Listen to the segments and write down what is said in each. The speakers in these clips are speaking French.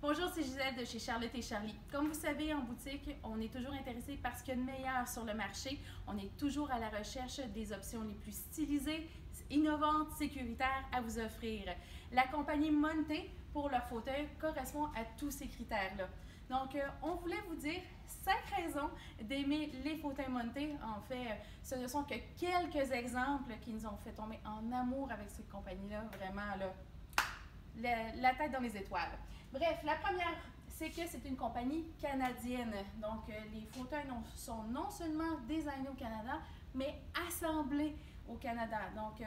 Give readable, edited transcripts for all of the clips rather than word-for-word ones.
Bonjour, c'est Gisèle de chez Charlotte et Charlie. Comme vous savez, en boutique, on est toujours intéressé par ce qu'il y a de meilleur sur le marché. On est toujours à la recherche des options les plus stylisées, innovantes, sécuritaires à vous offrir. La compagnie Monte, pour leur fauteuil, correspond à tous ces critères-là. Donc, on voulait vous dire 5 raisons d'aimer les fauteuils Monte. En fait, ce ne sont que quelques exemples qui nous ont fait tomber en amour avec cette compagnie-là. Vraiment, là, la tête dans les étoiles. Bref, la première, c'est que c'est une compagnie canadienne. Donc, les fauteuils sont non seulement designés au Canada, mais assemblés au Canada. Donc,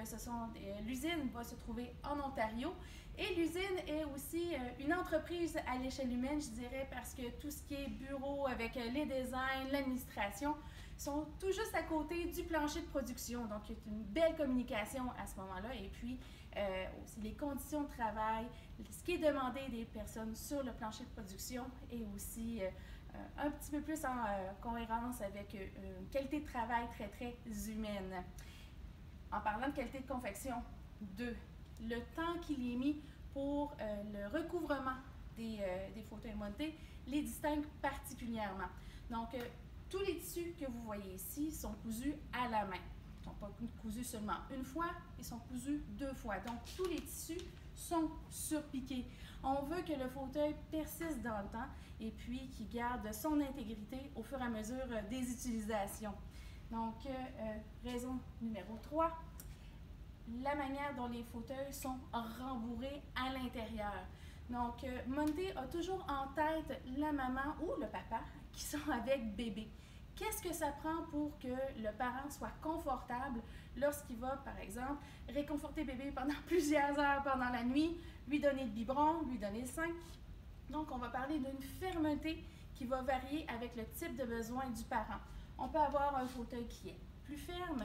l'usine va se trouver en Ontario. Et l'usine est aussi une entreprise à l'échelle humaine, je dirais, parce que tout ce qui est bureau avec les designs, l'administration, sont tout juste à côté du plancher de production. Donc, il y a une belle communication à ce moment-là. Et puis, aussi les conditions de travail, ce qui est demandé des personnes sur le plancher de production et aussi un petit peu plus en cohérence avec une qualité de travail très, très humaine. En parlant de qualité de confection, le temps qu'il est mis pour le recouvrement des fauteuils montés les distingue particulièrement. Donc, tous les tissus que vous voyez ici sont cousus à la main. Ils ne sont pas cousus seulement une fois, ils sont cousus 2 fois. Donc, tous les tissus sont surpiqués. On veut que le fauteuil persiste dans le temps et puis qu'il garde son intégrité au fur et à mesure des utilisations. Donc, raison numéro 3, la manière dont les fauteuils sont rembourrés à l'intérieur. Donc, Monte a toujours en tête la maman ou le papa qui sont avec bébé. Qu'est-ce que ça prend pour que le parent soit confortable lorsqu'il va, par exemple, réconforter bébé pendant plusieurs heures pendant la nuit, lui donner le biberon, lui donner le sein? Donc, on va parler d'une fermeté qui va varier avec le type de besoin du parent. On peut avoir un fauteuil qui est plus ferme,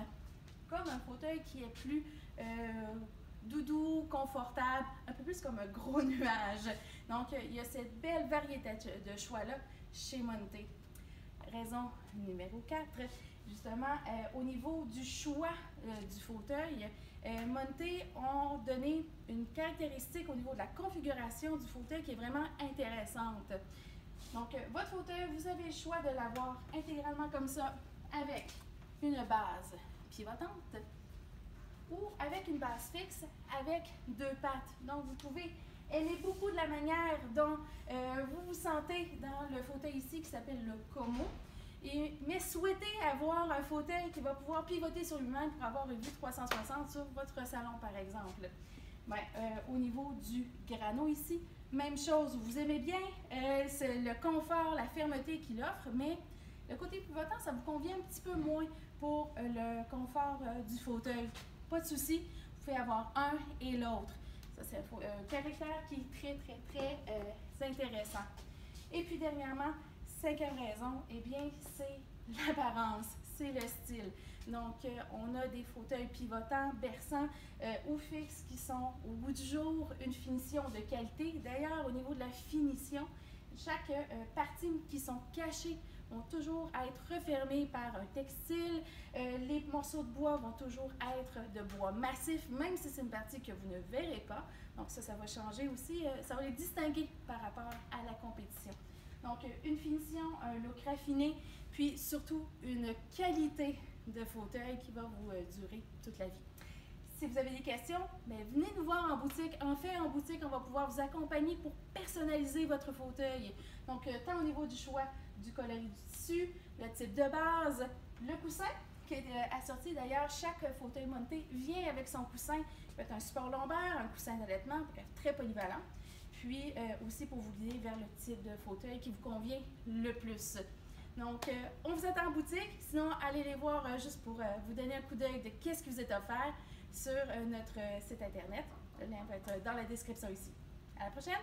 comme un fauteuil qui est plus doudou, confortable, un peu plus comme un gros nuage. Donc, il y a cette belle variété de choix-là chez Monte. Raison numéro 4, justement, au niveau du choix du fauteuil, Monte ont donné une caractéristique au niveau de la configuration du fauteuil qui est vraiment intéressante. Donc, votre fauteuil, vous avez le choix de l'avoir intégralement comme ça, avec une base pivotante ou avec une base fixe avec 2 pattes. Donc, vous pouvez aimer beaucoup de la manière dont vous vous sentez dans le fauteuil ici qui s'appelle le Como, mais souhaitez avoir un fauteuil qui va pouvoir pivoter sur lui-même pour avoir une vue 360 sur votre salon, par exemple. Au niveau du grano ici, même chose. Vous aimez bien c'est le confort, la fermeté qu'il offre, mais le côté pivotant, ça vous convient un petit peu moins pour le confort du fauteuil. Pas de souci, vous pouvez avoir un et l'autre. Ça, c'est un caractère qui est très, très, très intéressant. Et puis, dernièrement, 5e raison, eh bien, c'est l'apparence, c'est le style. Donc, on a des fauteuils pivotants, berçants ou fixes qui sont au bout du jour une finition de qualité. D'ailleurs, au niveau de la finition, chaque partie qui sont cachées vont toujours être refermées par un textile. Les morceaux de bois vont toujours être de bois massif, même si c'est une partie que vous ne verrez pas. Donc ça va changer aussi, ça va les distinguer par rapport à la compétition. Donc une finition, un look raffiné, puis surtout une qualité de fauteuil qui va vous durer toute la vie. Si vous avez des questions, venez nous voir en boutique. En fait, en boutique, on va pouvoir vous accompagner pour personnaliser votre fauteuil. Donc, tant au niveau du choix du coloris du tissu, le type de base, le coussin qui est assorti. D'ailleurs, chaque fauteuil monté vient avec son coussin. Il peut être un support lombaire, un coussin d'allaitement, très polyvalent. Puis, aussi pour vous guider vers le type de fauteuil qui vous convient le plus. Donc, on vous attend en boutique. Sinon, allez les voir juste pour vous donner un coup d'œil de qu'est-ce qui vous est offert sur notre site internet. Le lien va être dans la description ici. À la prochaine!